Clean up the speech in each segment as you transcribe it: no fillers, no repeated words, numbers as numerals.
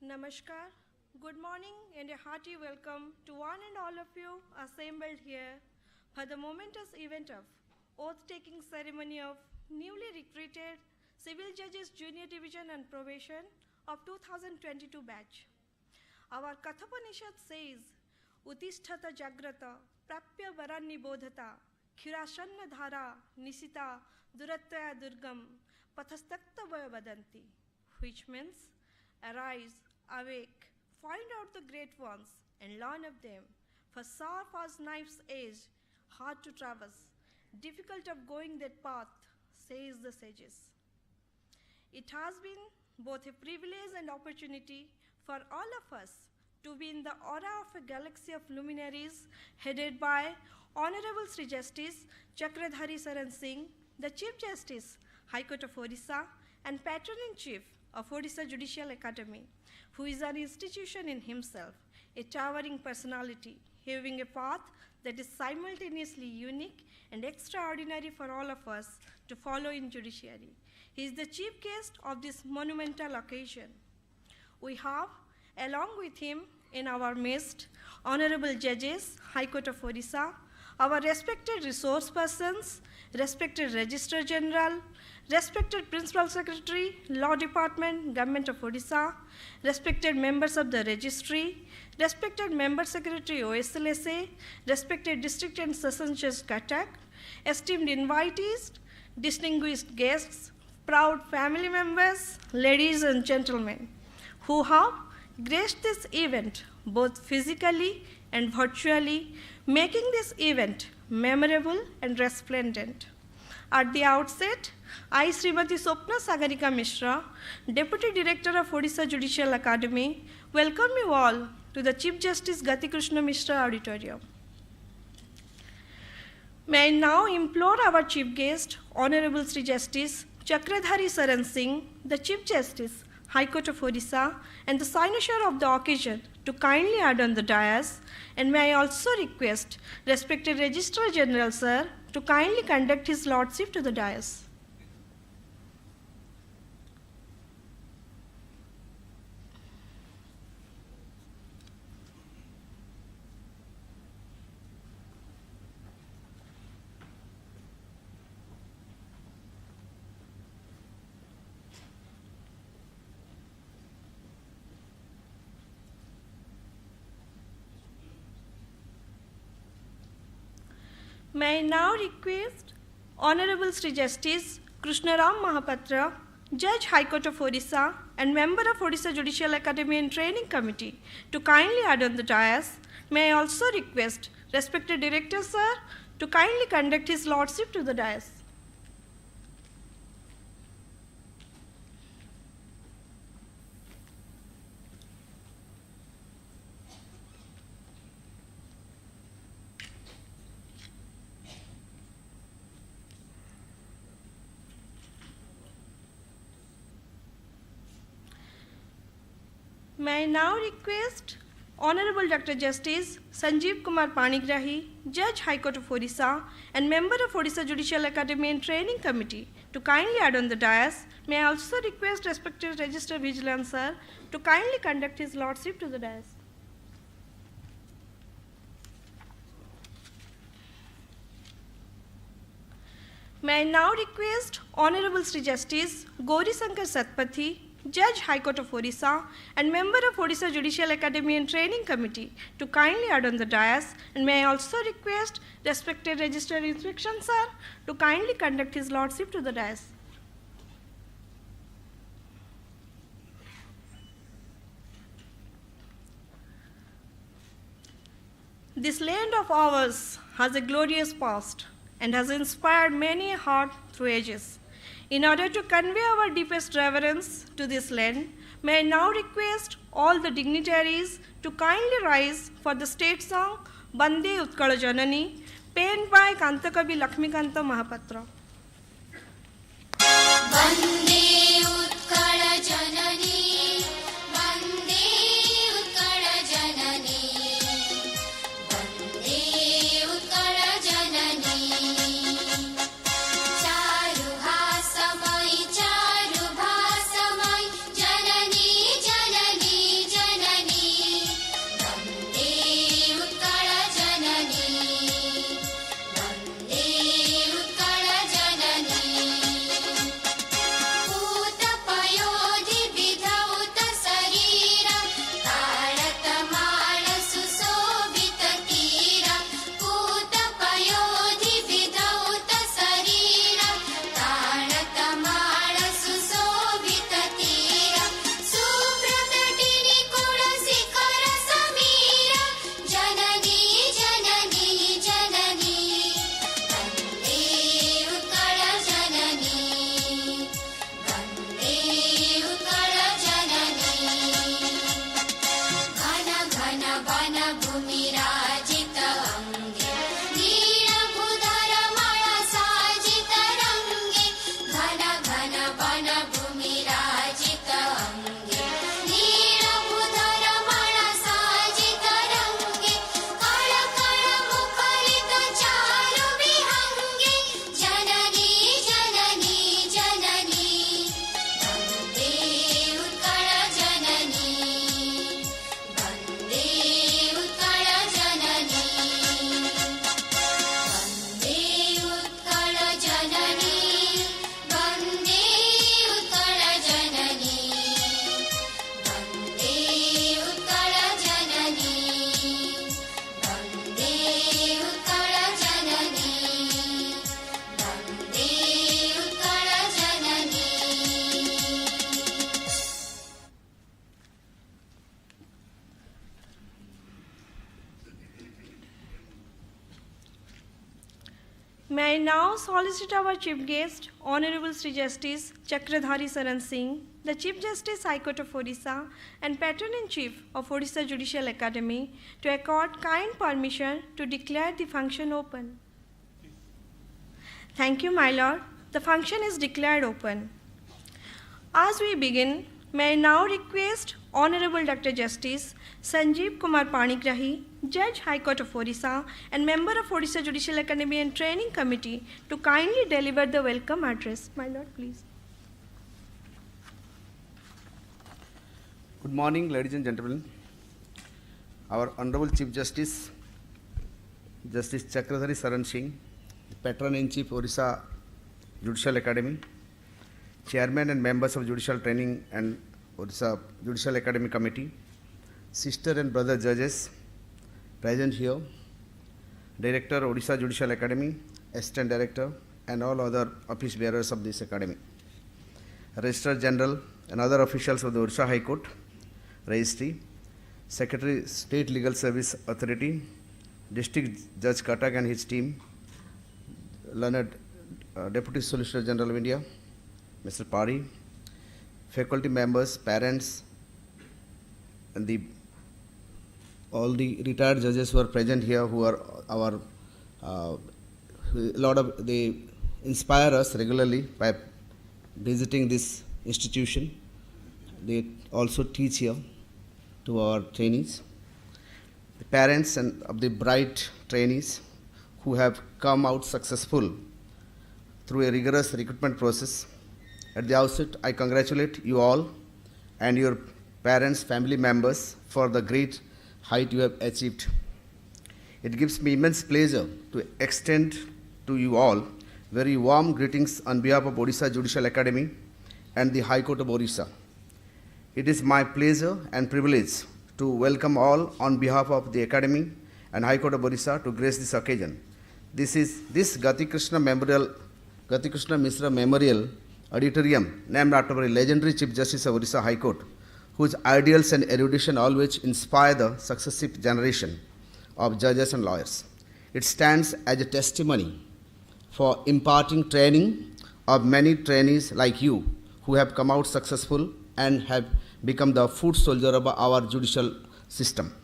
Namaskar, good morning and a hearty welcome to one and all of you assembled here for the momentous event of oath-taking ceremony of newly recruited Civil Judges Junior Division and Probation of 2022 batch. Our Kathopanishad says, Utisthata Jagrata, Prapya Varanni Bodhata, Khirashanna Dhara, Nisita, Durattaya Durgam, Pathastakta Vadanti, which means, arise, awake, find out the great ones, and learn of them, for sharp as knife's edge, hard to traverse, difficult of going that path, says the sages. It has been both a privilege and opportunity for all of us to be in the aura of a galaxy of luminaries headed by Honorable Sri Justice Chakradhari Sharan Singh, the Chief Justice, High Court of Orissa, and Patron-in-Chief of Odisha Judicial Academy, who is an institution in himself, a towering personality, having a path that is simultaneously unique and extraordinary for all of us to follow in judiciary. He is the chief guest of this monumental occasion. We have, along with him in our midst, Honorable Judges, High Court of Orissa, our respected resource persons, respected Registrar General, respected Principal Secretary, Law Department, Government of Odisha, respected members of the Registry, respected Member Secretary OSLSA, respected District and Session Judge Cuttack, esteemed invitees, distinguished guests, proud family members, ladies and gentlemen, who have graced this event both physically and virtually, making this event memorable and resplendent. At the outset, I, Srimati Swapna Sagarika Misra, Deputy Director of Odisha Judicial Academy, welcome you all to the Chief Justice Gati Krushna Misra Auditorium. May I now implore our Chief Guest, Honorable Sri Justice Chakradhari Sharan Singh, the Chief Justice, High Court of Orissa, and the cynosure of the occasion to kindly add on the dais, and may I also request respected Registrar General Sir to kindly conduct his lordship to the dais. May I now request Honorable Sri Justice Krushna Mahapatra, Judge High Court of Orissa and member of Odisha Judicial Academy and Training Committee to kindly add on the dais. May I also request respected Director Sir to kindly conduct his lordship to the dais. May I now request Honorable Dr. Justice Sanjeev Kumar Panigrahi, Judge High Court of Orissa and member of Odisha Judicial Academy and Training Committee to kindly add on the dais. May I also request respected Registrar Vigilance Sir to kindly conduct his lordship to the dais. May I now request Honorable Sri Justice Gauri Sankar Satpathy, Judge High Court of Orissa and member of Odisha Judicial Academy and Training Committee to kindly add on the dais, and may I also request respected Registrar Inspection Sir to kindly conduct his lordship to the dais. This land of ours has a glorious past and has inspired many a heart through ages. In order to convey our deepest reverence to this land, may I now request all the dignitaries to kindly rise for the state song Bande Utkala Janani, penned by Kantakavi Lakshmikanta Mahapatra. Bande Utkala Janani, Bande Utkala Janani, Bande Utkala Janani. Charu bhasamai, janani, janani. May I now solicit our Chief Guest, Honorable Sri Justice Chakradhari Sharan Singh, the Chief Justice High Court of Orissa and Patron-in-Chief of Odisha Judicial Academy, to accord kind permission to declare the function open. Thank you, my Lord. The function is declared open. As we begin, may I now request Honorable Dr. Justice Sanjeev Kumar Panigrahi, Judge High Court of Orissa and member of Odisha Judicial Academy and Training Committee, to kindly deliver the welcome address. My Lord, please. Good morning, ladies and gentlemen. Our Honorable Chief Justice, Justice Chakradhari Sharan Singh, Patron-in-Chief Odisha Judicial Academy, Chairman and members of Judicial Training and Odisha Judicial Academy Committee, sister and brother judges present here, Director Odisha Judicial Academy, Assistant Director, and all other office bearers of this academy, Registrar General and other officials of the Odisha High Court, Registry, Secretary State Legal Service Authority, District Judge Cuttack and his team, learned Deputy Solicitor General of India, Mr. Pari, faculty members, parents, and all the retired judges who are present here, who are our they inspire us regularly by visiting this institution. They also teach here to our trainees, the parents and of the bright trainees who have come out successful through a rigorous recruitment process. At the outset, I congratulate you all and your parents, family members for the great height you have achieved. It gives me immense pleasure to extend to you all very warm greetings on behalf of Odisha Judicial Academy and the High Court of Orissa. It is my pleasure and privilege to welcome all on behalf of the Academy and High Court of Orissa to grace this occasion. This Gati Krushna Misra Memorial Auditorium, named after a legendary Chief Justice of Odisha High Court, whose ideals and erudition always inspire the successive generation of judges and lawyers. It stands as a testimony for imparting training of many trainees like you who have come out successful and have become the foot soldier of our judicial system.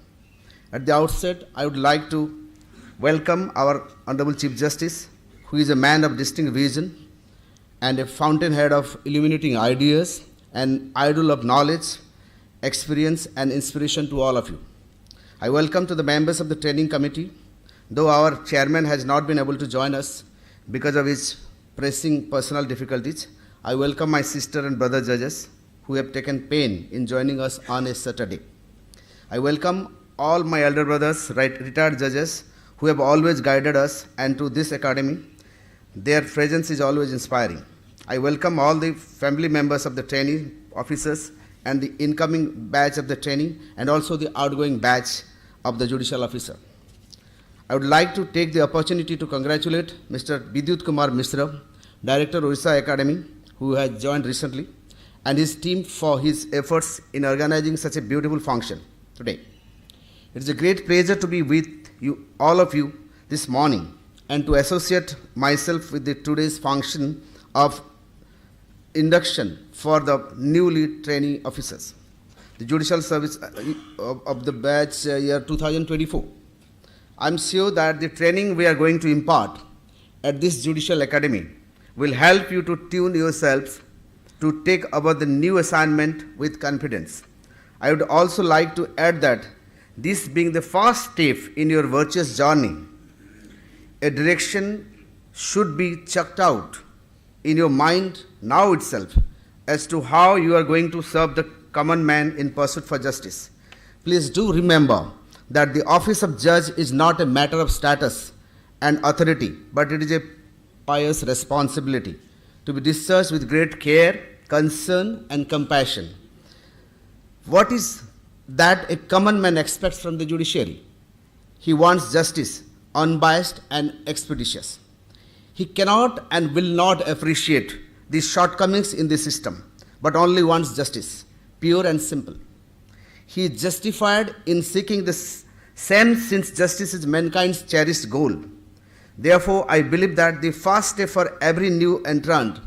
At the outset, I would like to welcome our Honorable Chief Justice, who is a man of distinct vision and a fountainhead of illuminating ideas, an idol of knowledge, experience, and inspiration to all of you. I welcome to the members of the training committee, though our chairman has not been able to join us because of his pressing personal difficulties. I welcome my sister and brother judges who have taken pain in joining us on a Saturday. I welcome all my elder brothers, retired judges, who have always guided us, and to this academy, their presence is always inspiring. I welcome all the family members of the trainee officers and the incoming batch of the trainee and also the outgoing batch of the judicial officer. I would like to take the opportunity to congratulate Mr. Vidyut Kumar Misra, Director Odisha Academy, who has joined recently, and his team for his efforts in organizing such a beautiful function today. It is a great pleasure to be with you, all of you, this morning, and to associate myself with today's function of induction for the newly trainee officers, the judicial service of the batch year 2024. I'm sure that the training we are going to impart at this judicial academy will help you to tune yourselves to take over the new assignment with confidence. I would also like to add that this being the first step in your virtuous journey, a direction should be chucked out in your mind now itself as to how you are going to serve the common man in pursuit for justice. Please do remember that the office of judge is not a matter of status and authority, but it is a pious responsibility to be discharged with great care, concern, and compassion. What is that a common man expects from the judiciary? He wants justice, unbiased and expeditious. He cannot and will not appreciate the shortcomings in the system, but only wants justice, pure and simple. He is justified in seeking the same, since justice is mankind's cherished goal. Therefore, I believe that the first step for every new entrant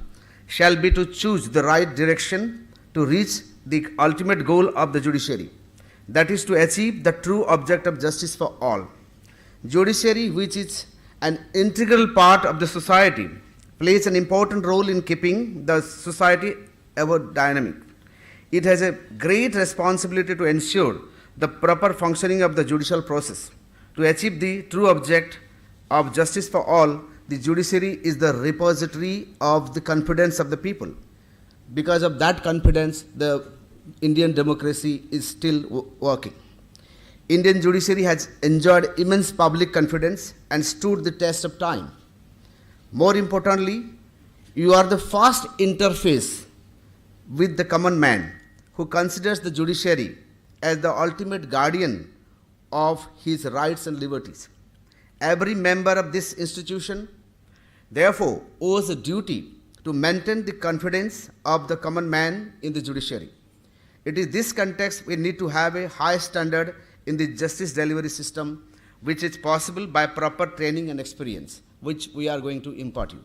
shall be to choose the right direction to reach the ultimate goal of the judiciary, that is to achieve the true object of justice for all. Judiciary, which is an integral part of the society, plays an important role in keeping the society ever dynamic. It has a great responsibility to ensure the proper functioning of the judicial process. To achieve the true object of justice for all, the judiciary is the repository of the confidence of the people. Because of that confidence, the Indian democracy is still working. Indian judiciary has enjoyed immense public confidence and stood the test of time. More importantly, you are the first interface with the common man who considers the judiciary as the ultimate guardian of his rights and liberties. Every member of this institution, therefore, owes a duty to maintain the confidence of the common man in the judiciary. It is this context we need to have a high standard in the justice delivery system, which is possible by proper training and experience, which we are going to impart you.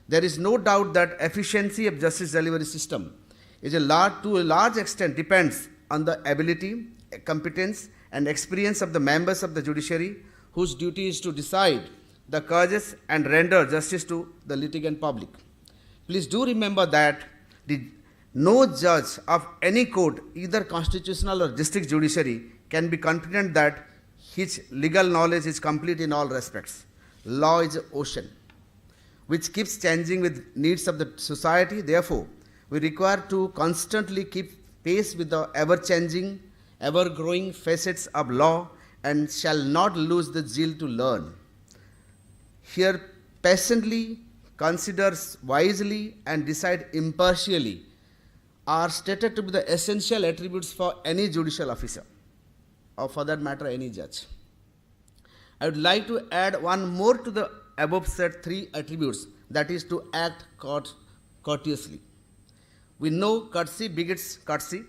There is no doubt that efficiency of justice delivery system is to a large extent depends on the ability, competence, and experience of the members of the judiciary, whose duty is to decide the causes and render justice to the litigant public. Please do remember that no judge of any court, either constitutional or district judiciary, can be confident that his legal knowledge is complete in all respects. Law is an ocean which keeps changing with needs of the society. Therefore, we require to constantly keep pace with the ever-changing, ever-growing facets of law and shall not lose the zeal to learn. Here, patiently, consider wisely, and decide impartially are stated to be the essential attributes for any judicial officer, or for that matter, any judge. I would like to add one more to the above said three attributes, that is to act courteously. We know courtesy begets courtesy,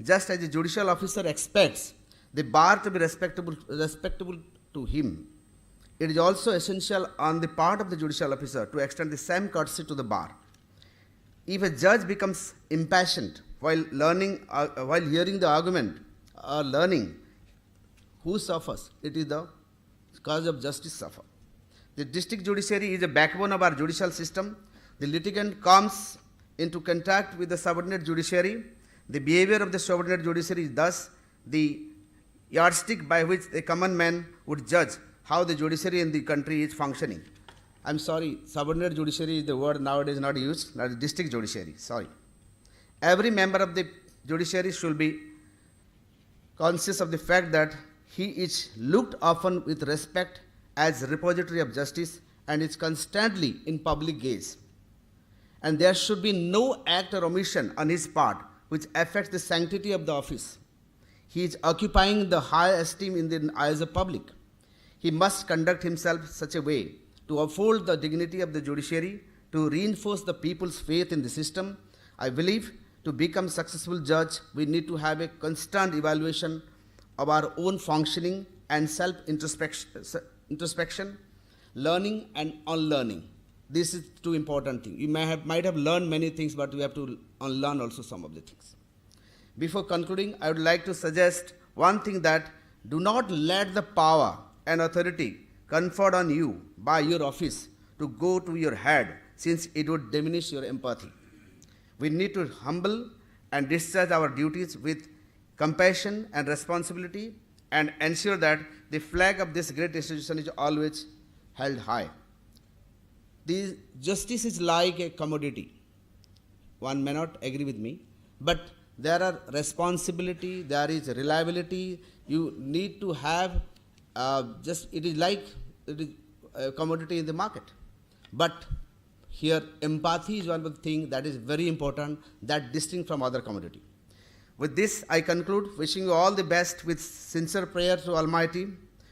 just as a judicial officer expects the bar to be respectable to him. It is also essential on the part of the judicial officer to extend the same courtesy to the bar. If a judge becomes impatient while hearing the argument or learning, who suffers? It is the cause of justice suffer. The district judiciary is a backbone of our judicial system. The litigant comes into contact with the subordinate judiciary. The behavior of the subordinate judiciary is thus the yardstick by which a common man would judge how the judiciary in the country is functioning. I'm sorry, subordinate judiciary is the word nowadays not used, not district judiciary, sorry. Every member of the judiciary should be conscious of the fact that he is looked upon with respect as repository of justice and is constantly in public gaze. And there should be no act or omission on his part which affects the sanctity of the office. He is occupying the high esteem in the eyes of public. He must conduct himself such a way to uphold the dignity of the judiciary, to reinforce the people's faith in the system. I believe to become a successful judge, we need to have a constant evaluation of our own functioning and self-introspection, learning and unlearning. This is two important things. You might have learned many things, but you have to unlearn also some of the things. Before concluding, I would like to suggest one thing, that do not let the power and authority conferred on you by your office to go to your head, since it would diminish your empathy. We need to humble and discharge our duties with compassion and responsibility and ensure that the flag of this great institution is always held high. The justice is like a commodity. One may not agree with me, but there are responsibility, there is reliability. You need to have it is like it is a commodity in the market. But here empathy is one of the things that is very important, that distinct from other commodity. With this, I conclude, wishing you all the best with sincere prayer to Almighty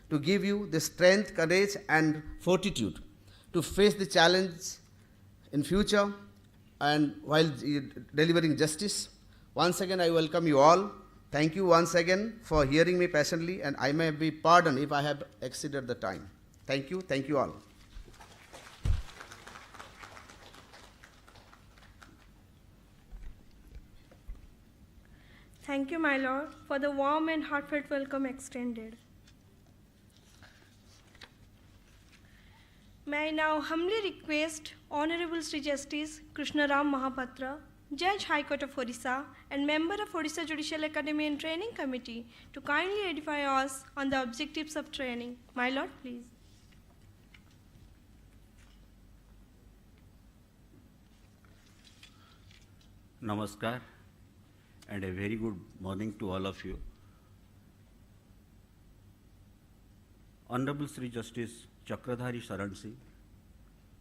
to give you the strength, courage and fortitude to face the challenge in future and while delivering justice. Once again, I welcome you all. Thank you once again for hearing me patiently, and I may be pardoned if I have exceeded the time. Thank you all. Thank you, my lord, for the warm and heartfelt welcome extended. May I now humbly request Honorable Sri Justice Krushna Mahapatra, Judge High Court of Orissa and member of Odisha Judicial Academy and Training Committee, to kindly edify us on the objectives of training. My lord, please. Namaskar and a very good morning to all of you. Honorable Sri Justice Chakradhari Sharan Singh,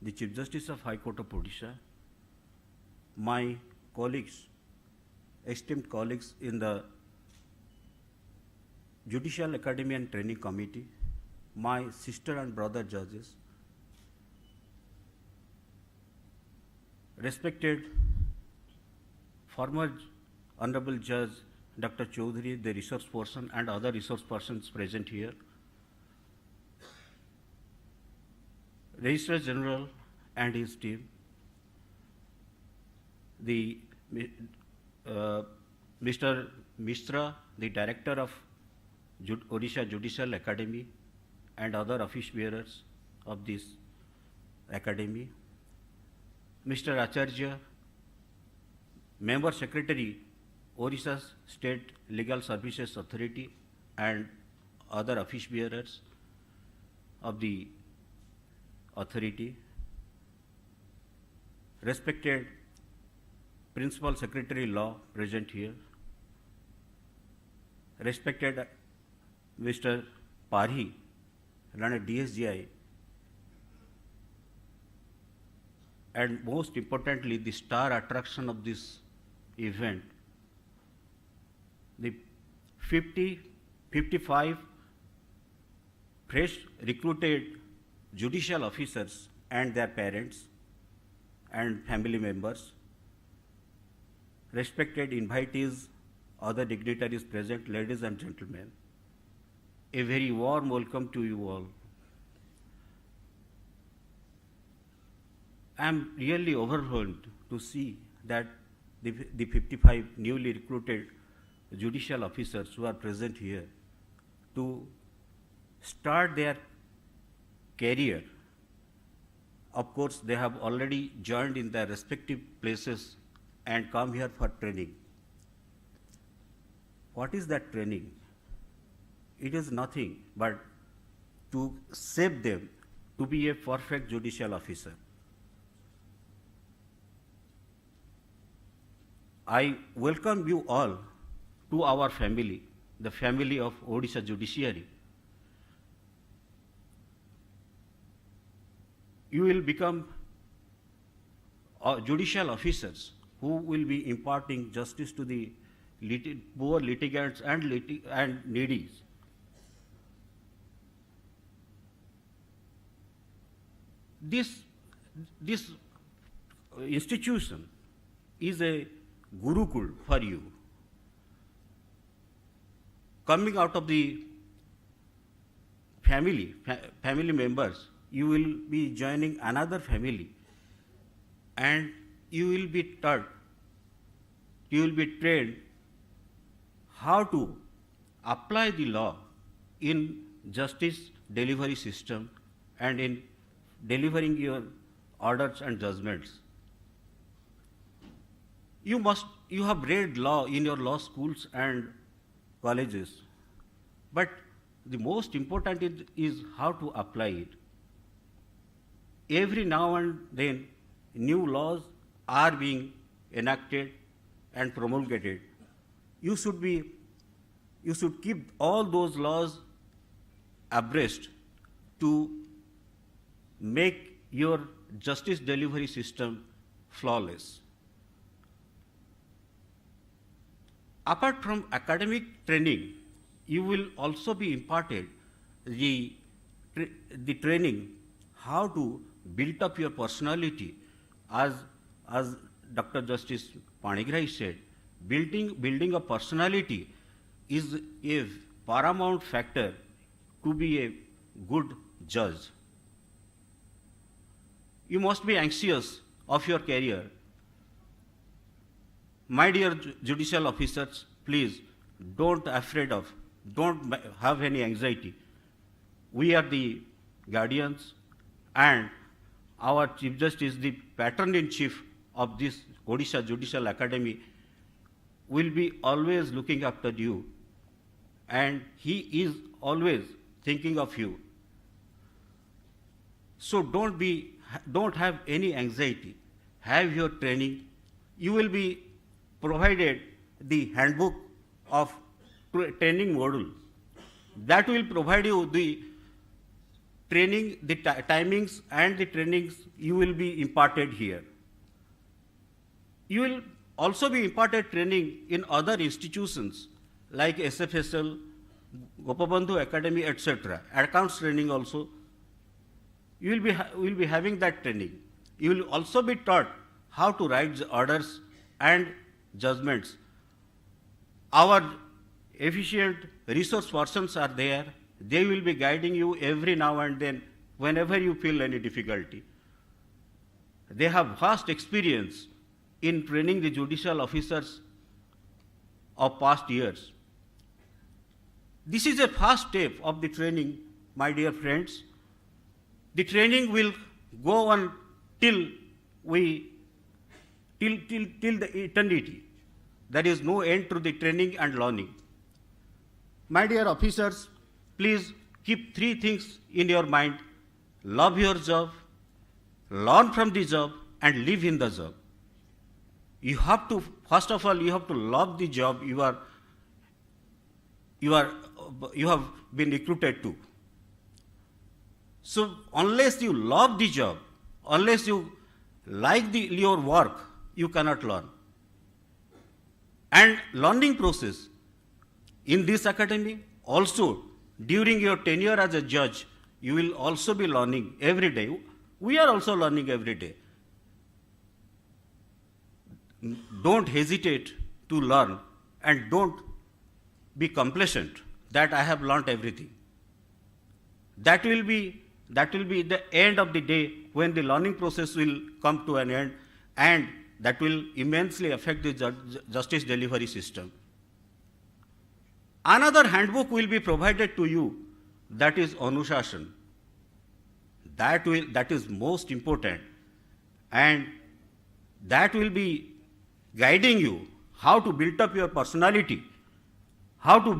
the Chief Justice of High Court of Odisha, my colleagues, esteemed colleagues in the Judicial Academy and Training Committee, my sister and brother judges, respected former Honorable Judge Dr. Chaudhary, the resource person, and other resource persons present here, Registrar General and his team, the Mr. Misra, the Director of Odisha Judicial Academy, and other office bearers of this academy, Mr. Acharya, Member Secretary, Odisha State Legal Services Authority, and other office bearers of the authority, respected Principal Secretary Law present here, respected Mr. Parhi, run a DSGI, and most importantly, the star attraction of this event, the 55 fresh recruited judicial officers and their parents and family members, respected invitees, other dignitaries present, ladies and gentlemen, a very warm welcome to you all. I am really overwhelmed to see that the 55 newly recruited judicial officers who are present here to start their career. Of course, they have already joined in their respective places and come here for training. What is that training? It is nothing but to shape them to be a perfect judicial officer. I welcome you all to our family, the family of Odisha Judiciary. You will become judicial officers who will be imparting justice to the poor litigants and needies. This institution is a gurukul for you. Coming out of the family members, you will be joining another family, and you will be taught, you will be trained how to apply the law in justice delivery system and in delivering your orders and judgments. You have read law in your law schools and colleges, but the most important is how to apply it. Every now and then, new laws are being enacted and promulgated. You should keep all those laws abreast to make your justice delivery system flawless. Apart from academic training, you will also be imparted the training how to build up your personality. As Dr. Justice Panigrahi said, building a personality is a paramount factor to be a good judge. You must be anxious of your career. My dear judicial officers please don't afraid of, don't have any anxiety. We are the guardians, and our Chief Justice, the patron-in-chief of this Odisha Judicial Academy, will be always looking after you, and he is always thinking of you. So don't have any anxiety. Have your training. You will be provided the handbook of training module. That will provide you the training, the timings and the trainings you will be imparted here. You will also be imparted training in other institutions like SFSL, Gopabandhu Academy, etc. Accounts training also. You will be having that training. You will also be taught how to write the orders and judgments. Our efficient resource persons are there. They will be guiding you every now and then whenever you feel any difficulty. They have vast experience in training the judicial officers of past years. This is a first step of the training, my dear friends. The training will go on till the eternity. There is no end to the training and learning. My dear officers, please keep three things in your mind: love your job, learn from the job, and live in the job. You have to, first of all, you have to love the job you have been recruited to. So unless you love the job, unless you like your work, you cannot learn. And learning process in this academy, also during your tenure as a judge, you will also be learning every day. We are also learning every day. Don't hesitate to learn, and don't be complacent that I have learned everything. That will be the end of the day when the learning process will come to an end, and that will immensely affect the justice delivery system. Another handbook will be provided to you, that is Anushasana. That is most important, and that will be guiding you how to build up your personality, how to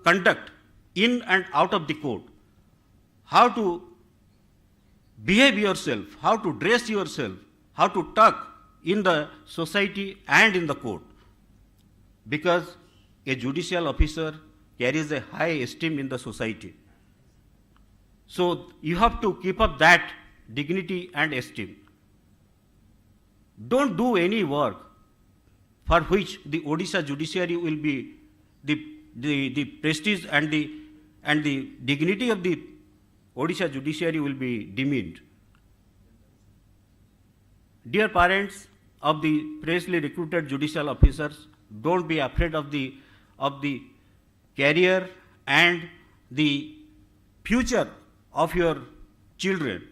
conduct in and out of the court, how to behave yourself, how to dress yourself, how to talk in the society and in the court. Because a judicial officer carries a high esteem in the society. So you have to keep up that dignity and esteem. Don't do any work for which the Odisha judiciary will be the prestige and the dignity of the Odisha judiciary will be demeaned. Dear parents of the freshly recruited judicial officers, don't be afraid of the career and the future of your children.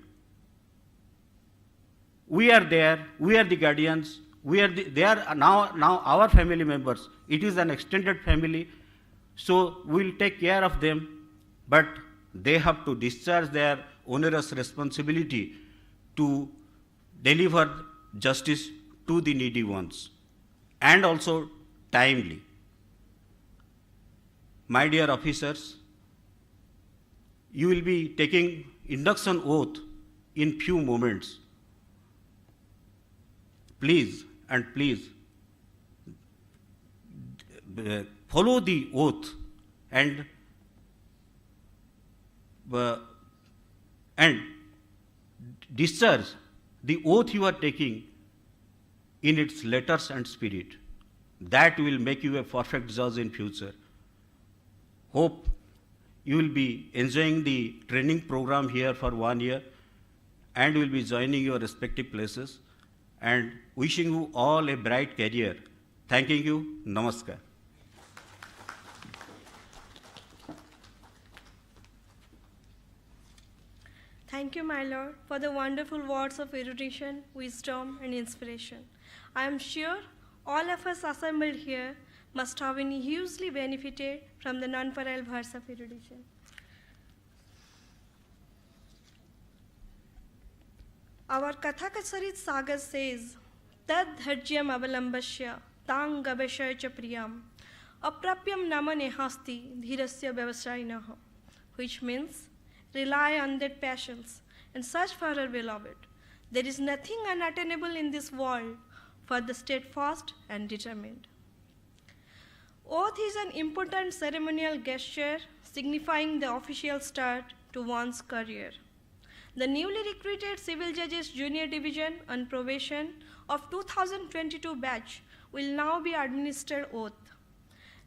We are there, we are the guardians, they are now our family members. It is an extended family, so we will take care of them, but they have to discharge their onerous responsibility to deliver justice to the needy ones, and also timely. My dear officers, you will be taking induction oath in few moments. Please follow the oath and discharge the oath you are taking in its letters and spirit. That will make you a perfect judge in future. Hope you will be enjoying the training program here for 1 year, and will be joining your respective places, and wishing you all a bright career. Thanking you. Namaskar. Thank you, my Lord, for the wonderful words of erudition, wisdom, and inspiration. I am sure all of us assembled here must have been hugely benefited from the non-parallel verse of erudition. Our Kathakacharit saga says, Tad dharjyam avalambasya tang gabashaya cha priyam aprapyam namane hasti dhirasya vyavasayinaha, which means, rely on their passions and search for our beloved. There is nothing unattainable in this world for the steadfast and determined. Oath is an important ceremonial gesture signifying the official start to one's career. The newly recruited Civil Judges Junior Division on probation of 2022 batch will now be administered oath.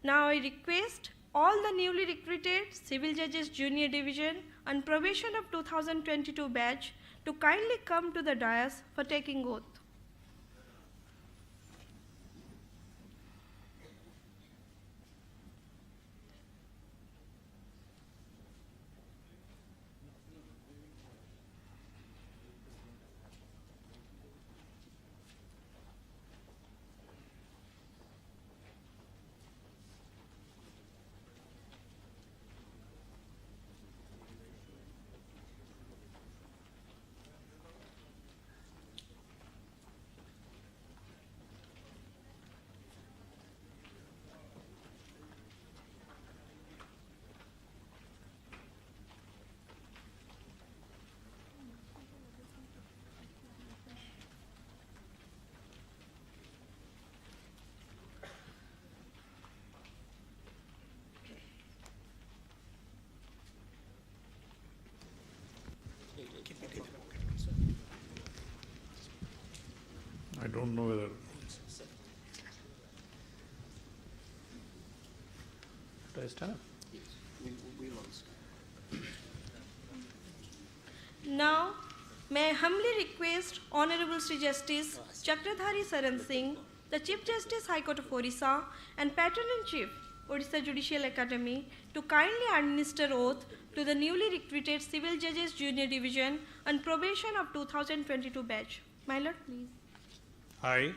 Now I request all the newly recruited Civil Judges Junior Division on probation of 2022 batch to kindly come to the dais for taking oath. I don't know whether. Should I stand up? Now, may I humbly request Honorable Shri Justice Chakradhari Sharan Singh, the Chief Justice High Court of Orissa and Patron-in-Chief, Odisha Judicial Academy, to kindly administer oath to the newly recruited Civil Judges Junior Division on probation of 2022 batch. My Lord, please. I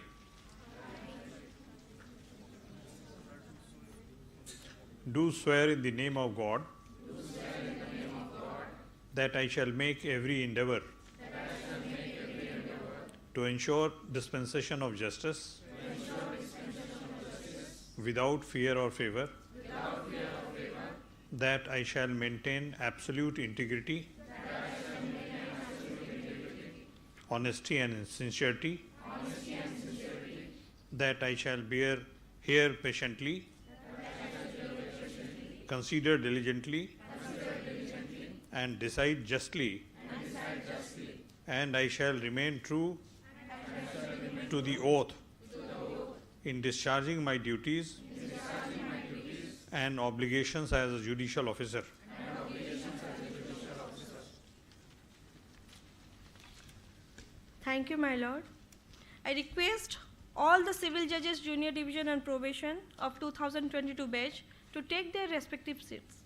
do swear in the name of God that I shall make every endeavor to ensure dispensation of justice without fear or favor, that I shall maintain absolute integrity, honesty and sincerity, that I shall bear here patiently, consider diligently, and decide justly, and I shall remain true to the oath in discharging my duties and obligations as a judicial officer. Thank you, my Lord. I request all the Civil Judges Junior Division on probation of 2022 batch to take their respective seats.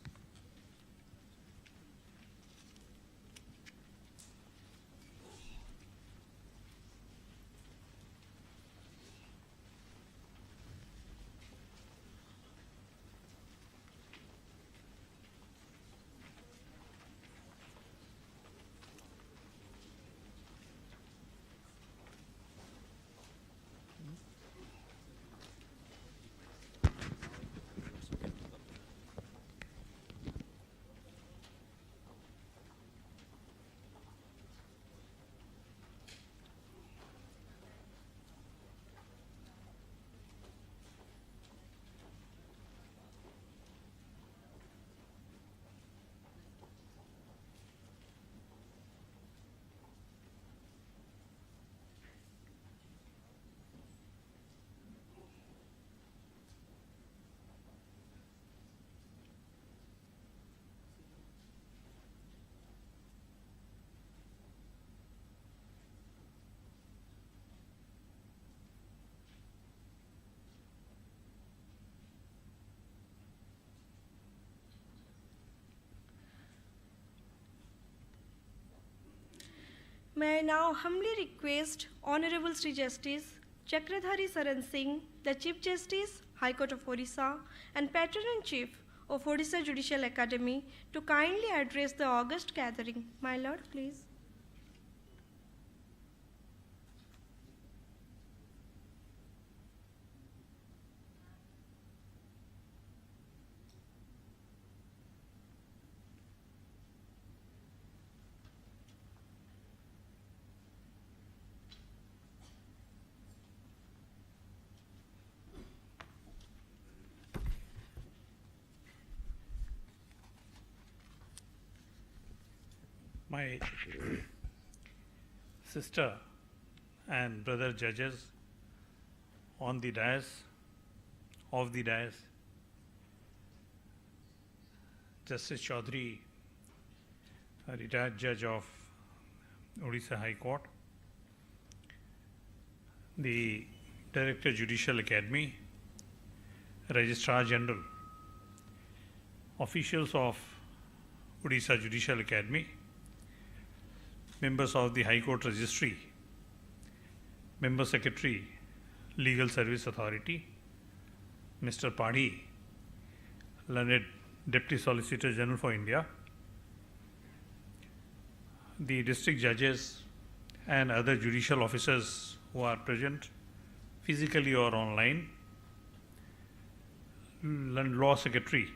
May I now humbly request Honorable Shri Justice Chakradhari Sharan Singh, the Chief Justice, High Court of Orissa, and Patron-in-Chief of Odisha Judicial Academy, to kindly address the august gathering. My Lord, please. My sister and brother judges on the dais, of the dais, Justice Chaudhary, a retired judge of Odisha High Court, the Director Judicial Academy, Registrar General, officials of Odisha Judicial Academy, members of the High Court Registry, Member Secretary, Legal Service Authority, Mr. Padhi, learned Deputy Solicitor General for India, the district judges and other judicial officers who are present physically or online, Law Secretary,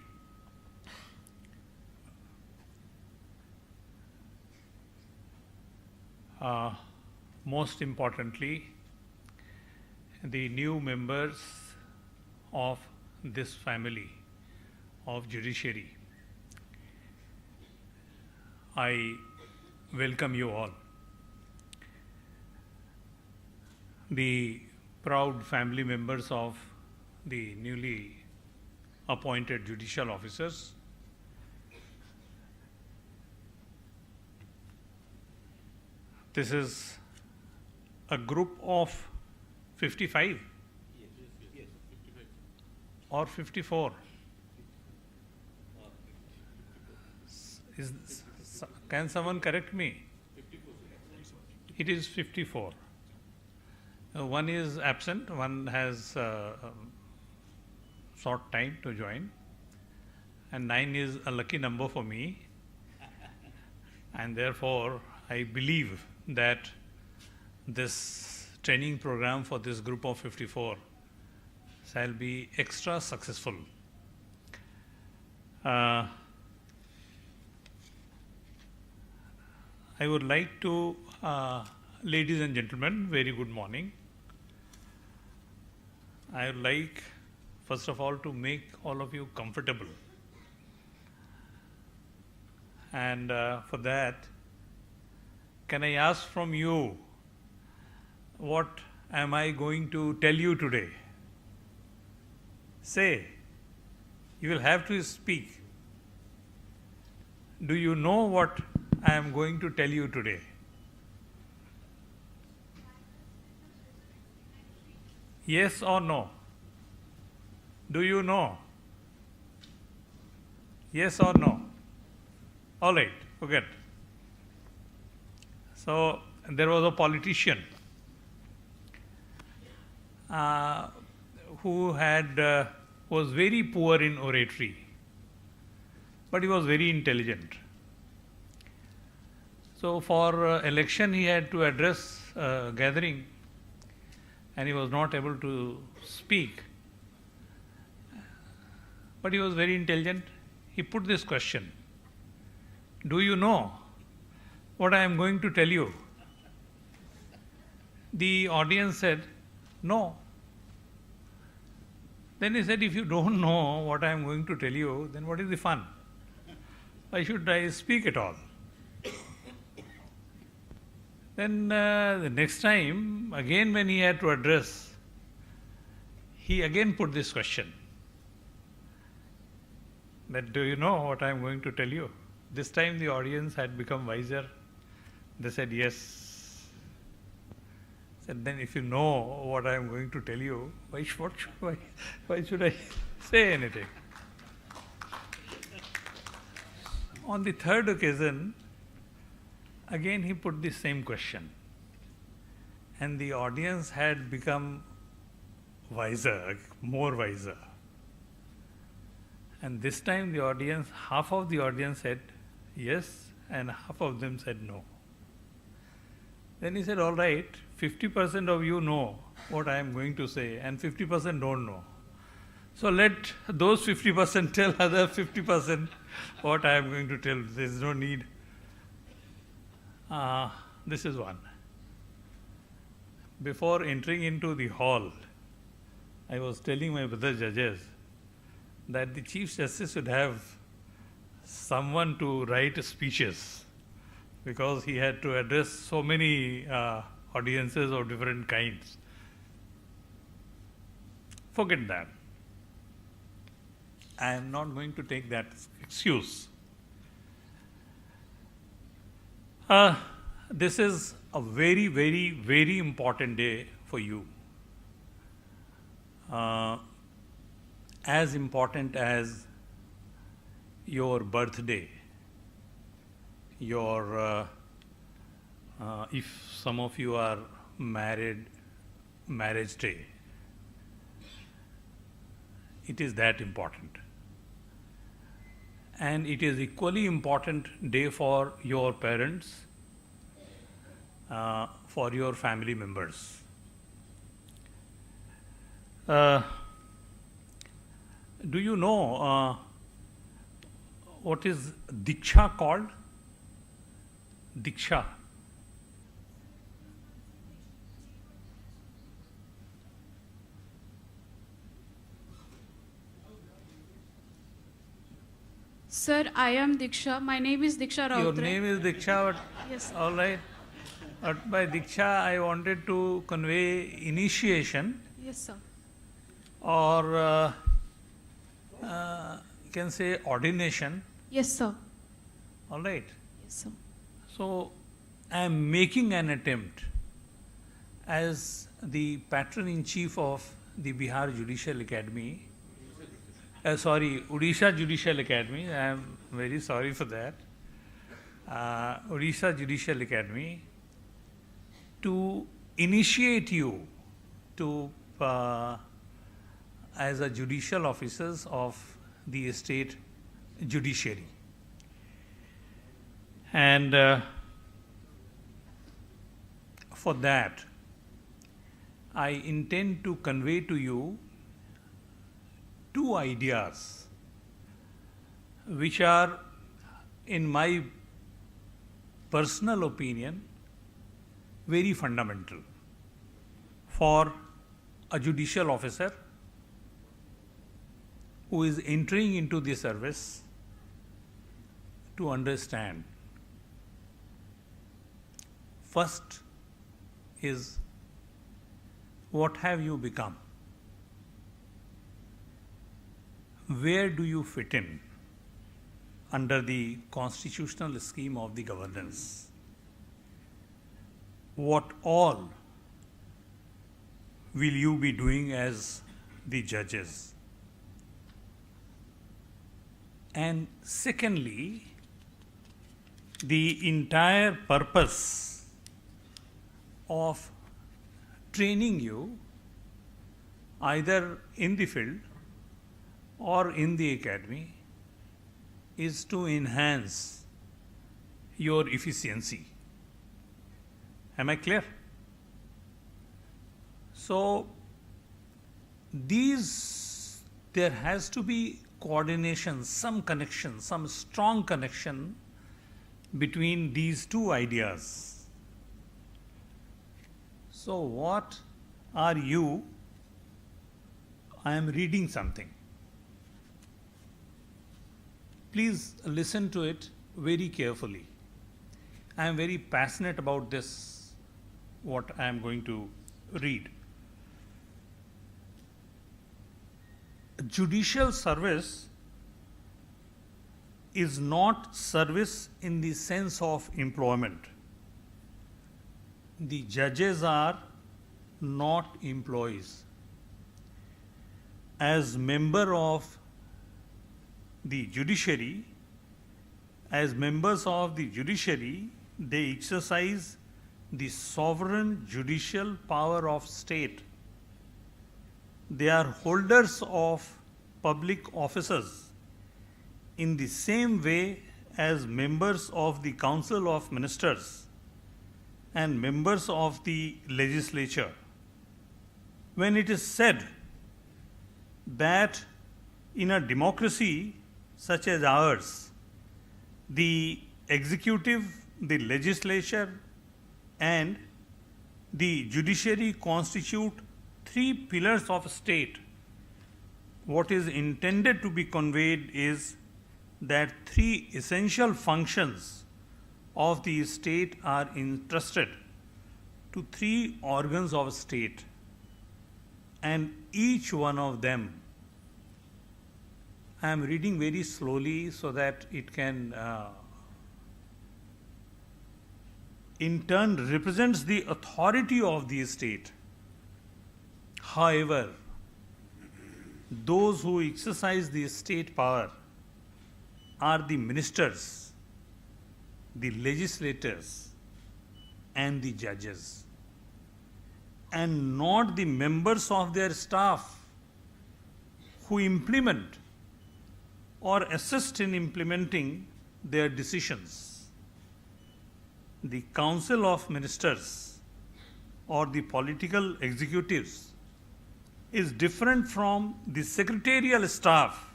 most importantly, the new members of this family of judiciary. I welcome you all. The proud family members of the newly appointed judicial officers, this is a group of 55 or 54. Can someone correct me? It is 54. One is absent, one has short time to join, and 9 is a lucky number for me, and therefore I believe that this training program for this group of 54 shall be extra successful. I would like to, ladies and gentlemen, very good morning. I would like, first of all, to make all of you comfortable. And for that, can I ask from you, what am I going to tell you today? Say, you will have to speak. Do you know what I am going to tell you today? Yes or no? Do you know? Yes or no? All right, forget. So there was a politician who was very poor in oratory, but he was very intelligent. So for election he had to address a gathering, and he was not able to speak. But he was very intelligent. He put this question: do you know what I am going to tell you? The audience said, no. Then he said, if you don't know what I am going to tell you, then what is the fun? Why should I speak at all? Then the next time, again when he had to address, he again put this question, that do you know what I am going to tell you? This time the audience had become wiser. They said yes. Said, then if you know what I am going to tell you, why should I say anything? On the third occasion, again he put the same question. and the audience had become wiser, more wiser. And this time the audience, half of the audience said yes, and half of them said no. Then he said, all right, 50% of you know what I am going to say, and 50% don't know. So let those 50% tell other 50% what I am going to tell. There is no need. This is one. Before entering into the hall, I was telling my brother judges that the Chief Justice should have someone to write speeches, because he had to address so many audiences of different kinds. Forget that. I am not going to take that excuse. This is a very, very, very important day for you. As important as your birthday, your, if some of you are married, marriage day. It is that important. And it is equally important day for your parents, for your family members. Do you know what is Diksha called? Diksha. Sir, I am Diksha. My name is Diksha Rautre. Your name is Diksha, but Yes, sir. all right. But by Diksha, I wanted to convey initiation, Yes, sir. or you can say ordination. Yes, sir. All right. Yes, sir. So I am making an attempt as the patron-in-chief of the Bihar Judicial Academy. Odisha Judicial Academy. I am very sorry for that. Odisha Judicial Academy, to initiate you to as a judicial officers of the state judiciary. And for that, I intend to convey to you two ideas which are, in my personal opinion, very fundamental for a judicial officer who is entering into the service to understand. First is, what have you become? Where do you fit in under the constitutional scheme of the governance? What all will you be doing as the judges? And secondly, the entire purpose of training you either in the field or in the academy is to enhance your efficiency. Am I clear? So there has to be coordination, some connection, some strong connection between these two ideas. So what are you? I am reading something. Please listen to it very carefully. I am very passionate about this, what I am going to read. Judicial service is not service in the sense of employment. The judges are not employees. As member of the judiciary, as members of the judiciary, they exercise the sovereign judicial power of state. They are holders of public offices in the same way as members of the Council of Ministers and members of the legislature. When it is said that in a democracy such as ours, the executive, the legislature, and the judiciary constitute three pillars of state, what is intended to be conveyed is that three essential functions of the state are entrusted to three organs of state, and each one of them, I am reading very slowly so that it can in turn represents the authority of the state. However, those who exercise the state power are the ministers, the legislators, and the judges, and not the members of their staff who implement or assist in implementing their decisions. The Council of Ministers or the political executives is different from the secretarial staff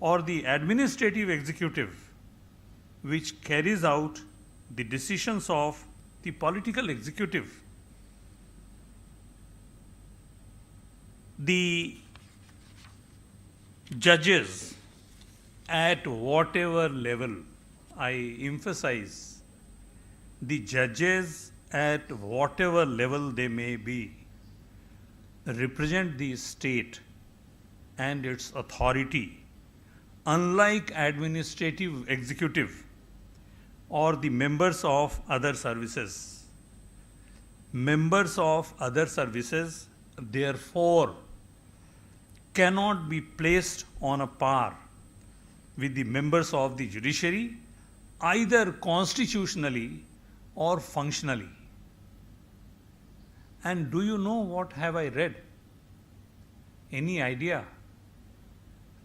or the administrative executive, which carries out the decisions of the political executive. The judges at whatever level, I emphasize, the judges at whatever level they may be, represent the state and its authority, unlike administrative executive or the members of other services. Members of other services, therefore, cannot be placed on a par with the members of the judiciary, either constitutionally or functionally. And do you know what have I read? Any idea?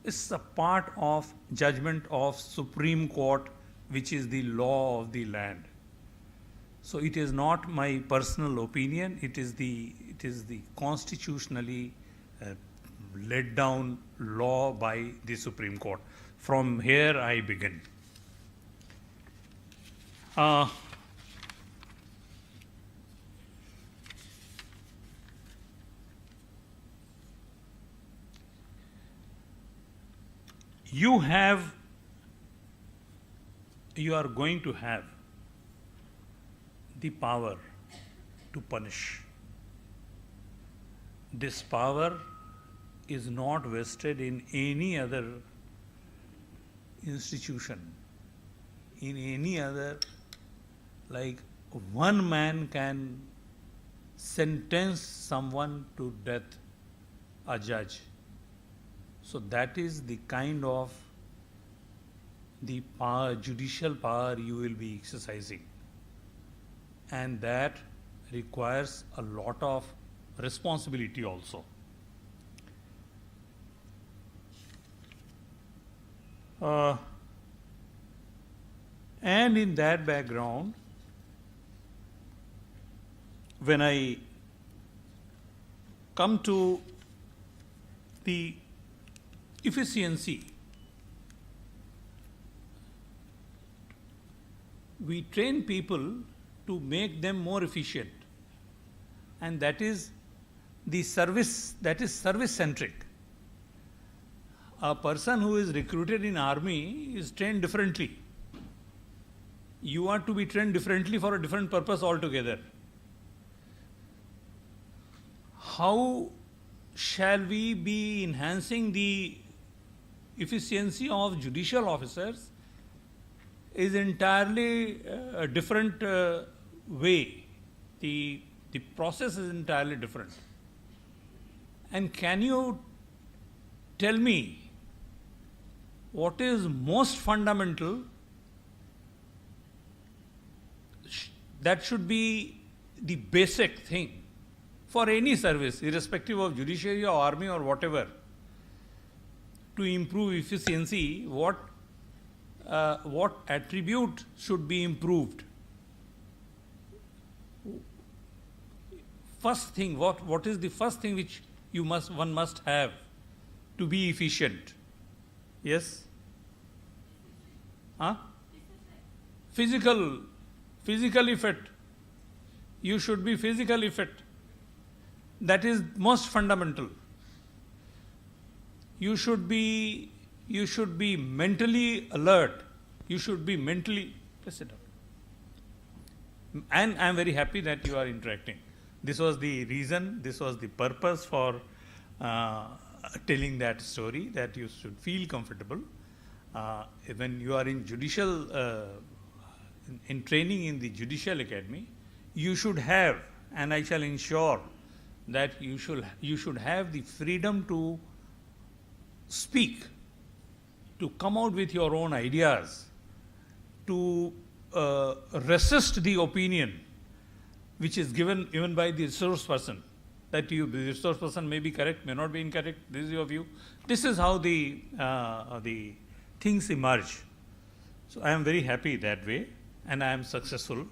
It's a part of judgment of Supreme Court, which is the law of the land. So it is not my personal opinion, it is the constitutionally laid down law by the Supreme Court. From here I begin. You are going to have the power to punish. This power is not vested in any other institution, in any other, like one man can sentence someone to death, a judge. So that is the kind of the power, judicial power you will be exercising, and that requires a lot of responsibility also. And in that background, when I come to the efficiency, we train people to make them more efficient, and that is the service, that is service centric. A person who is recruited in army is trained differently. You are to be trained differently for a different purpose altogether. How shall we be enhancing the efficiency of judicial officers is entirely a different way. The process is entirely different. And can you tell me what is most fundamental That should be the basic thing for any service, irrespective of judiciary or army or whatever. To improve efficiency, what attribute should be improved? First thing, what is the first thing which one must have to be efficient? Yes? Huh? Physically fit. You should be physically fit. That is most fundamental. You should be mentally alert. You should be mentally. Please sit down. And I am very happy that you are interacting. This was the reason, this was the purpose for telling that story, that you should feel comfortable. When you are in judicial, in training in the Judicial Academy, you should have, and I shall ensure that you should have the freedom to speak, to come out with your own ideas, to resist the opinion which is given even by the resource person. That the resource person may be correct, may not be incorrect. This is your view. This is how the things emerge. So I am very happy that way, and I am successful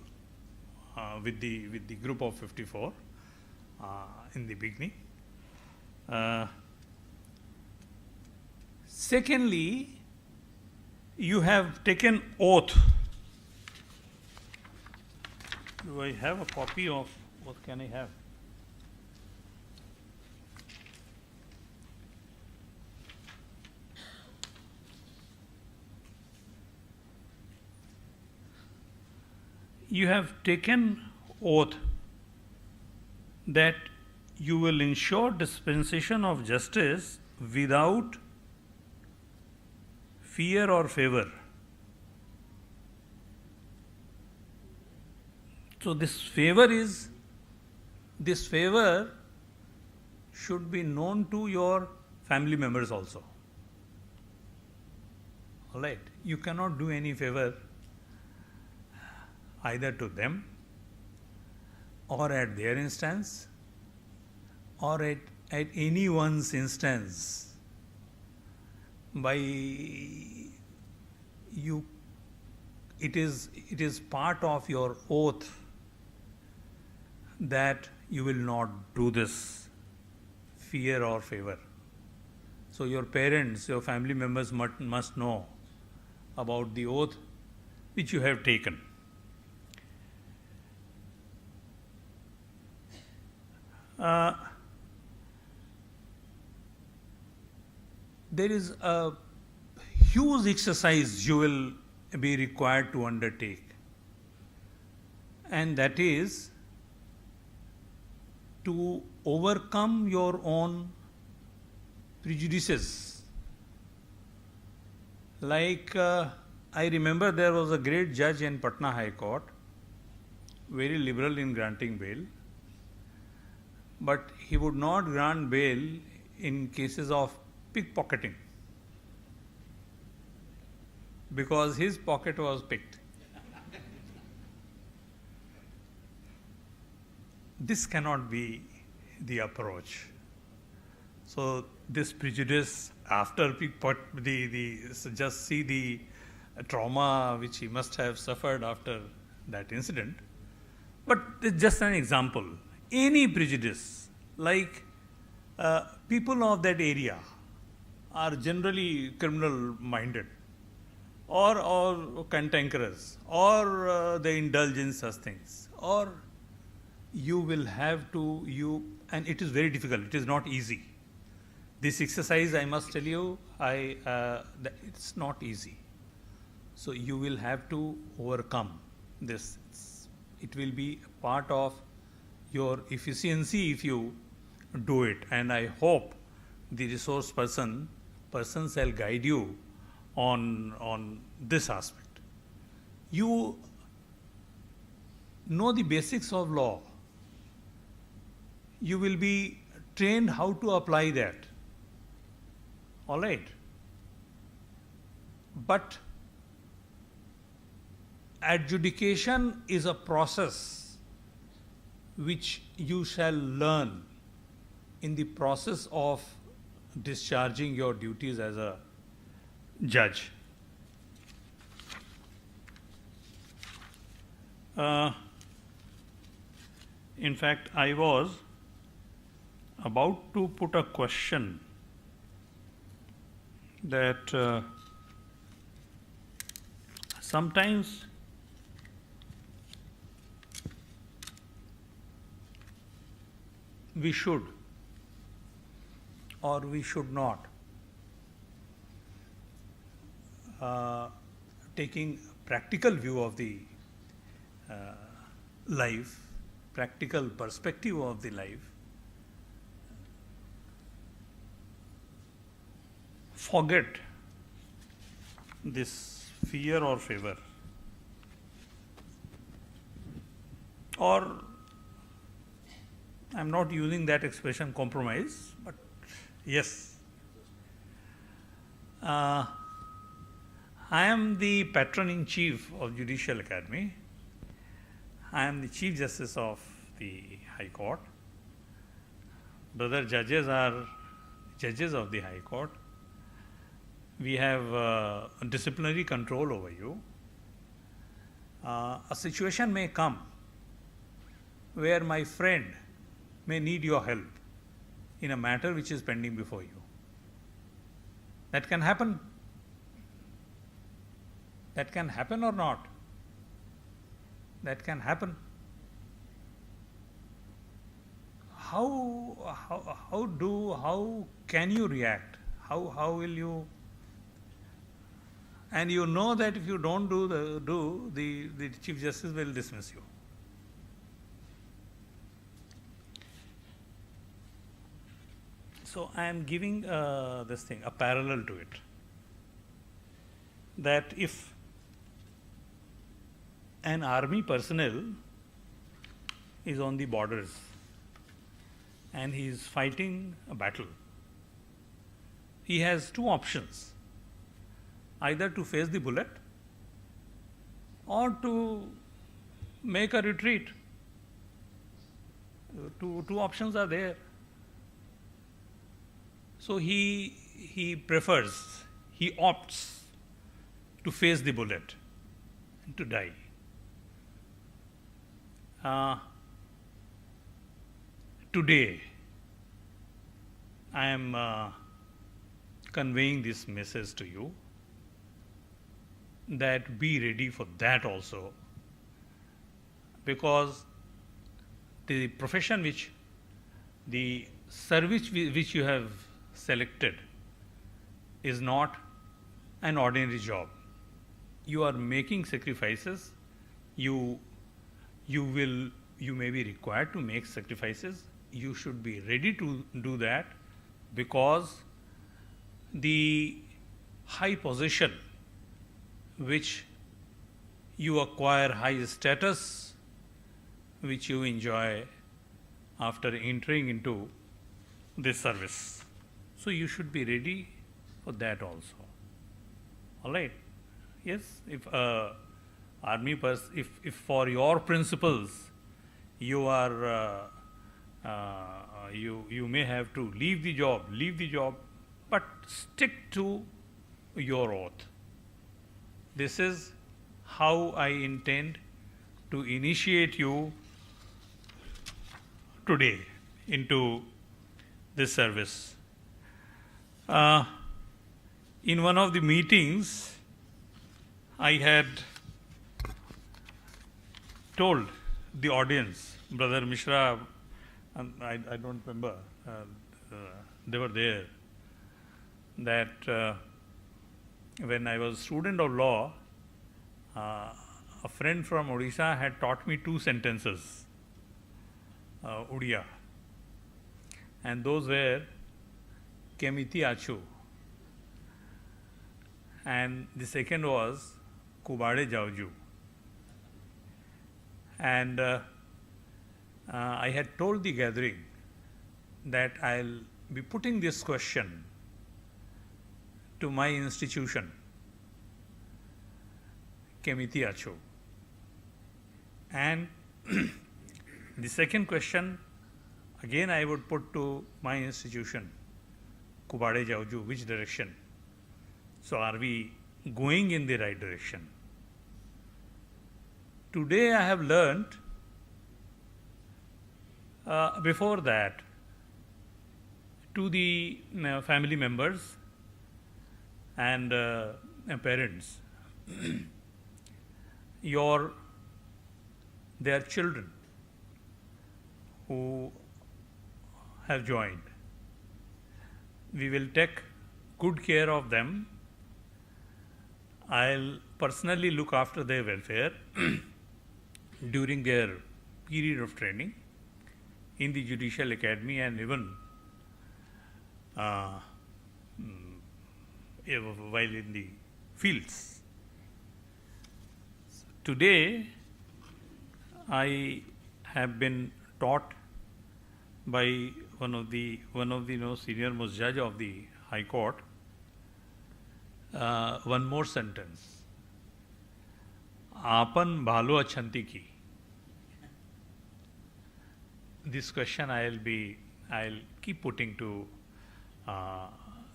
with the group of 54 in the beginning. Secondly, you have taken oath. Do I have a copy of what can I have? You have taken oath that you will ensure dispensation of justice without fear or favor. So this favor should be known to your family members also. All right. You cannot do any favor either to them or at their instance or at anyone's instance by you. It is part of your oath that you will not do this, fear or favor. So your parents, your family members must know about the oath which you have taken. There is a huge exercise you will be required to undertake, and that is to overcome your own prejudices. Like I remember there was a great judge in Patna High Court, very liberal in granting bail, but he would not grant bail in cases of pickpocketing because his pocket was picked. This cannot be the approach. So this prejudice after just see the trauma which he must have suffered after that incident. But it's just an example. Any prejudice, like people of that area are generally criminal minded or cantankerous or they indulge in such things, or you will have to, and it is very difficult, it is not easy. This exercise, I must tell you, it's not easy. So you will have to overcome this. It will be a part of your efficiency if you do it, and I hope the resource person shall guide you on this aspect. You know the basics of law. You will be trained how to apply that. All right. But adjudication is a process which you shall learn in the process of discharging your duties as a judge. In fact, I was about to put a question that sometimes we should or we should not, taking practical view of the life, practical perspective of the life, forget this fear or favor, or I am not using that expression compromise, but yes, I am the patron-in-chief of Judicial Academy. I am the Chief Justice of the High Court. Brother judges are judges of the High Court. We have disciplinary control over you. A situation may come where my friend may need your help in a matter which is pending before you. That can happen. That can happen or not. That can happen. How can you react? How will you? And you know that if you don't the Chief Justice will dismiss you. So I am giving this thing a parallel to it. That if an army personnel is on the borders and he is fighting a battle, he has two options: either to face the bullet or to make a retreat. Two options are there. So he prefers, he opts to face the bullet and to die. Today, I am conveying this message to you that be ready for that also, because the profession the service which you have selected is not an ordinary job. You are making sacrifices. You may be required to make sacrifices. You should be ready to do that, because the high position which you acquire, high status which you enjoy after entering into this service. So you should be ready for that also. All right. Yes, if if for your principles you are you may have to leave the job, but stick to your oath. This is how I intend to initiate you today into this service. In one of the meetings, I had told the audience, Brother Misra, I don't remember, they were there, that when I was a student of law, a friend from Odisha had taught me two sentences, Odia, and those were Kemiti Achu, and the second was Kubade Jauju. And I had told the gathering that I'll be putting this question to my institution, Kemiti Achu. And the second question, again I would put to my institution, Kubade Jauju, which direction? So are we going in the right direction? Today I have learned, before that, to the family members and parents, their children who have joined, we will take good care of them. I'll personally look after their welfare during their period of training in the Judicial Academy and even while in the fields. Today, I have been taught by one of the senior most judge of the High Court one more sentence. Apan bhalo achanti ki. This question I'll keep putting to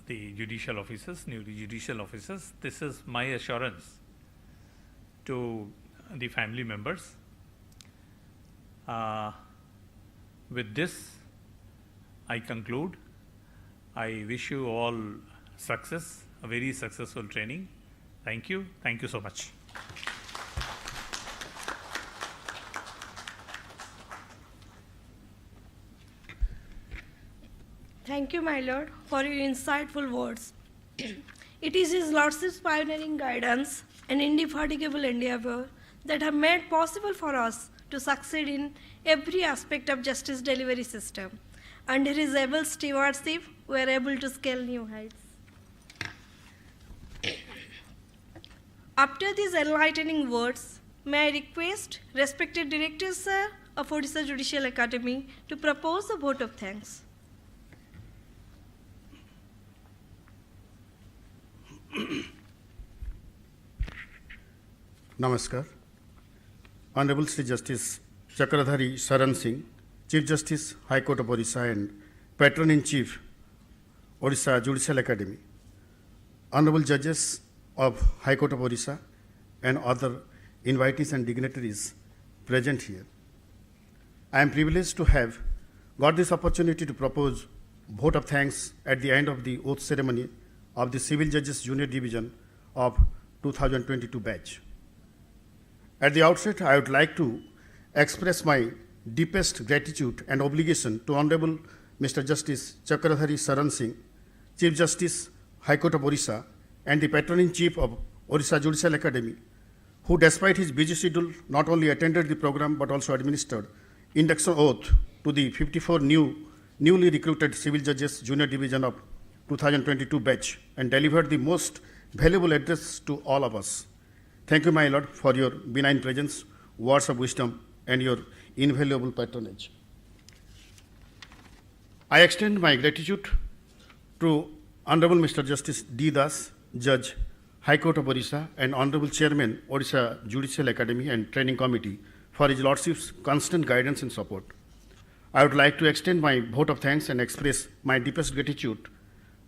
the judicial officers, newly judicial officers. This is my assurance to the family members. With this, I conclude. I wish you all success, a very successful training. Thank you. Thank you so much. Thank you, my lord, for your insightful words. It is His Lordship's pioneering guidance and indefatigable endeavor that have made possible for us to succeed in every aspect of justice delivery system. Under His able stewardship, we are able to scale new heights. After these enlightening words, may I request respected Director Sir of Odisha Judicial Academy to propose a vote of thanks. Namaskar. Honorable Shri Justice Chakradhari Sharan Singh, Chief Justice, High Court of Orissa and Patron-in-Chief, Odisha Judicial Academy, Honorable Judges of High Court of Orissa and other invitees and dignitaries present here. I am privileged to have got this opportunity to propose vote of thanks at the end of the oath ceremony of the Civil Judges Junior Division of 2022 batch. At the outset, I would like to express my deepest gratitude and obligation to Honorable Mr. Justice Chakradhari Sharan Singh, Chief Justice, High Court of Orissa, and the Patron-in-Chief of Odisha Judicial Academy, who despite his busy schedule not only attended the program but also administered induction oath to the 54 newly recruited Civil Judges Junior Division of 2022 batch and delivered the most valuable address to all of us. Thank you, my Lord, for your benign presence, words of wisdom, and your invaluable patronage. I extend my gratitude to Honorable Mr. Justice D. Das, Judge, High Court of Orissa, and Honorable Chairman, Odisha Judicial Academy and Training Committee for His Lordship's constant guidance and support. I would like to extend my vote of thanks and express my deepest gratitude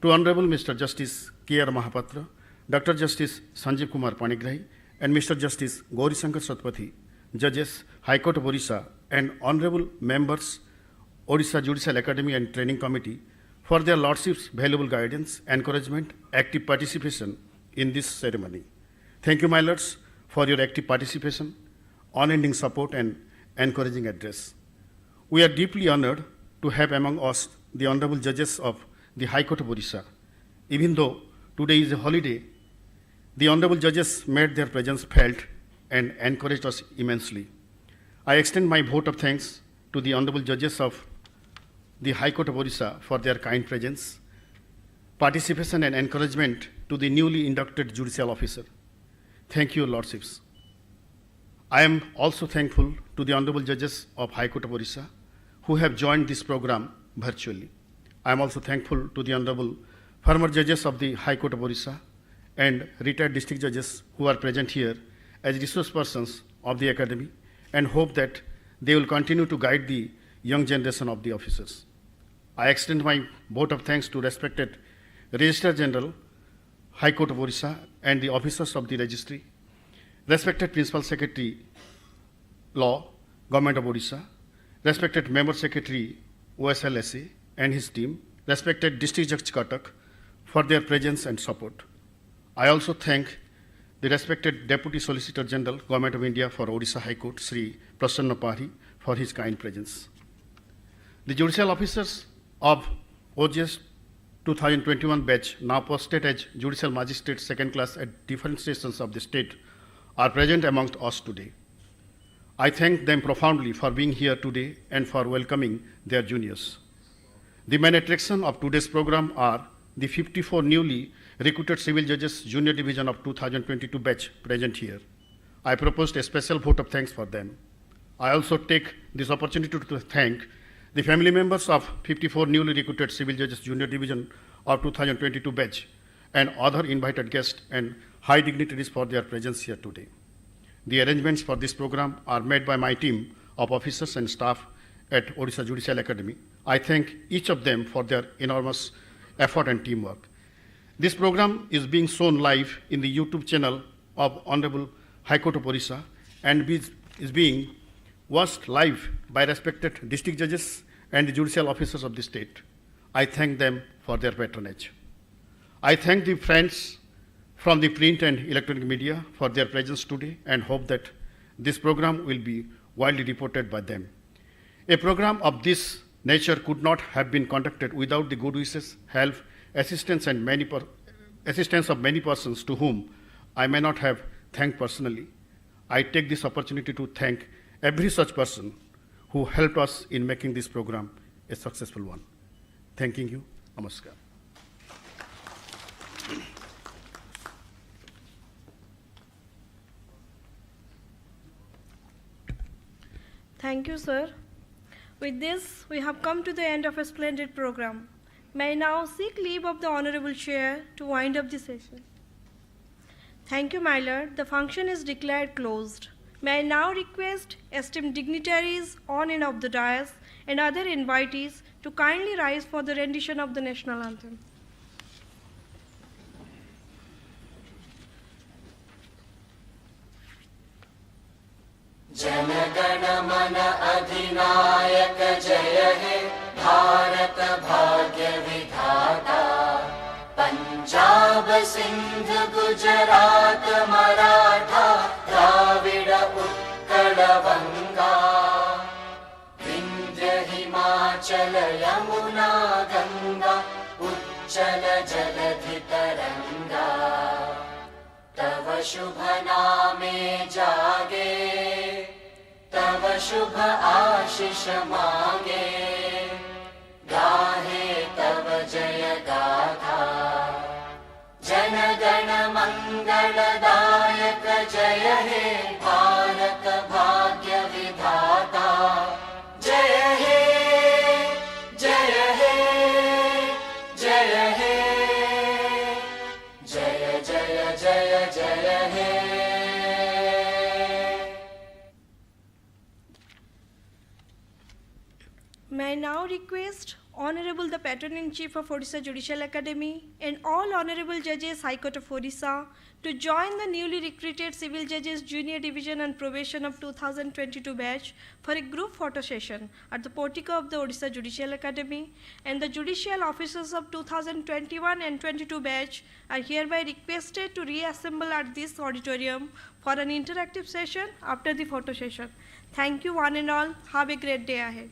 to Honorable Mr. Justice K. R. Mahapatra, Dr. Justice Sanjeev Kumar Panigrahi, and Mr. Justice Gauri Shankar Satpathy, Judges, High Court of Orissa, and Honorable Members, Odisha Judicial Academy and Training Committee for their Lordship's valuable guidance, encouragement, active participation in this ceremony. Thank you, my Lords, for your active participation, unending support, and encouraging address. We are deeply honored to have among us the Honorable Judges of the High Court of Orissa. Even though today is a holiday, the Honorable Judges made their presence felt and encouraged us immensely. I extend my vote of thanks to the Honorable Judges of the High Court of Orissa for their kind presence, participation, and encouragement to the newly inducted judicial officer. Thank you, Lordships. I am also thankful to the Honorable Judges of High Court of Orissa who have joined this program virtually. I am also thankful to the Honorable former Judges of the High Court of Orissa and retired district judges who are present here as resource persons of the Academy and hope that they will continue to guide the young generation of the officers. I extend my vote of thanks to respected Registrar General, High Court of Orissa, and the officers of the registry, respected Principal Secretary, Law, Government of Odisha, respected Member Secretary, OSLSA, and his team, respected District Judge Cuttack, for their presence and support. I also thank the respected Deputy Solicitor General, Government of India for Odisha High Court, Shri, for his kind presence. The judicial officers of OJS 2021 batch, now posted as judicial magistrates second class at different stations of the state, are present amongst us today. I thank them profoundly for being here today and for welcoming their juniors. The main attraction of today's program are the 54 newly recruited civil judges junior division of 2022 batch present here. I proposed a special vote of thanks for them. I also take this opportunity to thank the family members of 54 newly recruited civil judges junior division of 2022 batch and other invited guests and high dignitaries for their presence here today. The arrangements for this program are made by my team of officers and staff at Odisha Judicial Academy. I thank each of them for their enormous effort and teamwork. This program is being shown live in the YouTube channel of Honorable High Court of Orissa and is being watched live by respected district judges and the judicial officers of the state. I thank them for their patronage. I thank the friends from the print and electronic media for their presence today and hope that this program will be widely reported by them. A program of this nature could not have been conducted without the good wishes, help, assistance of many persons to whom I may not have thanked personally. I take this opportunity to thank every such person who helped us in making this program a successful one. Thanking you. Namaskar. Thank you, sir. With this, we have come to the end of a splendid program. May I now seek leave of the Honorable Chair to wind up the session. Thank you, my lord. The function is declared closed. May I now request esteemed dignitaries on and off the dais and other invitees to kindly rise for the rendition of the national anthem. Jana Gana मन अधिनायक जय हे भारत भाग्य विधाता पंजाब सिंध गुजरात मराठा द्राविड़ उत्कल बंगा विंध्य हिमाचल यमुना गंगा उच्चल जलधि तरंगा तव शुभ नामे जागे तव शुभ आशीष मांगे गाहे तव जय गाथा जन गण मंगलदायक जय हे भारत भाग्य विधाता जय हे जय हे जय हे जय जय जय जय हे May I now request Honorable the Patron-in-Chief of Odisha Judicial Academy and all Honorable Judges High Court of Orissa to join the newly recruited Civil Judges Junior Division and Probation of 2022 batch for a group photo session at the portico of the Odisha Judicial Academy, and the judicial officers of 2021 and 22 batch are hereby requested to reassemble at this auditorium for an interactive session after the photo session. Thank you one and all. Have a great day ahead.